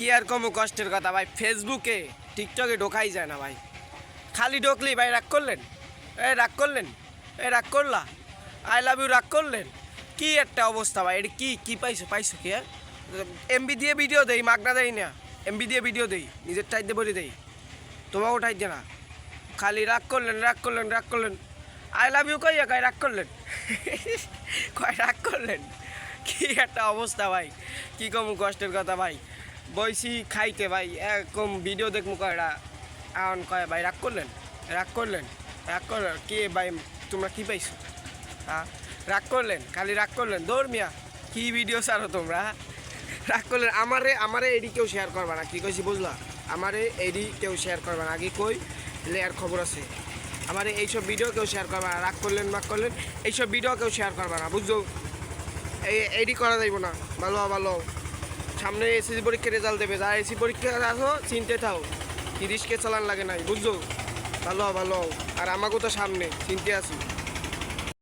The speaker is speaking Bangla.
কি আর কম কষ্টের কথা ভাই, ফেসবুকে টিকটকে ঢোকাই যায় না ভাই। খালি ঢোকলি ভাই রাগ করলেন, রাগ করলেন, রাগ করলা, আই লাভ ইউ রাগ করলেন। কি একটা অবস্থা ভাই, এটা কি কি পাইছো পাইছো কি? এমবি দিয়ে ভিডিও দেই, মাগনা দেই না, এমবি দিয়ে ভিডিও দেই, নিজের টাইতে বলে দেই, তোমাকেও টাইতে না। খালি রাগ করলেন, রাগ করলেন, রাগ করলেন, আই লাভ ইউ কইয়া কয় রাগ করলেন। কয় রাগ করলেন। কি একটা অবস্থা ভাই, কি কম কষ্টের কথা ভাই। বইসি খাইতে ভাই, এরকম ভিডিও দেখবো কয়টা, এখন কয় ভাই রাগ করলেন, রাগ করলেন, রাগ করলেন। কি ভাই তোমরা কি পাইছো? হ্যাঁ রাগ করলেন, খালি রাগ করলেন, দৌড় মিয়া। কি ভিডিও ছাড়ো তোমরা, রাগ করলেন। আমারে এডি কেউ শেয়ার করবা না, কি কইছি বুঝলা? আমারে এডি কেউ শেয়ার করবা না, আগে কই লেয়ার খবর আছে। আমারে এইসব ভিডিও কেউ শেয়ার করবা না, রাগ করলেন রাগ করলেন, এইসব ভিডিও কেউ শেয়ার করবা না, বুঝছো? এডি করা যাইব না। ভালো ভালো, সামনে এসএসসি পরীক্ষার রেজাল্ট দেবে, যারা এসি পরীক্ষা আসো চিনতে থাও, 30কে চালান লাগে নাই, বুঝছো? ভালো ভালো, আর আমাকেও তো সামনে চিনতে আসি।